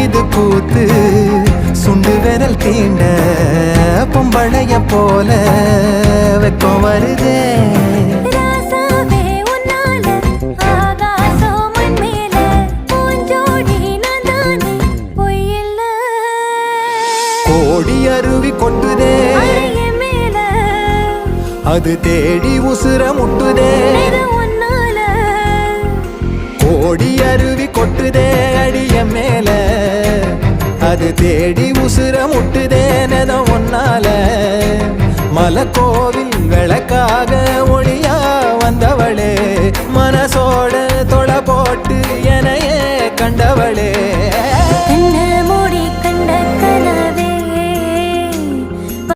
இது கூத்து சுண்டு விரல் தீண்ட பொம்பளைய போல வெக்கம் வருதே கோடி அருவி கொட்டுதே அது தேடி உசுர முட்டுதே கோடி அருவி கொட்டுதே அடிய மேல அது தேடி உசுர முட்டுதே நெத ஒன்னால மலக்கோவில் விளக்காக ஒளியா வந்தவளே மனசோட தொலை போட்டு எனையே கண்டவளே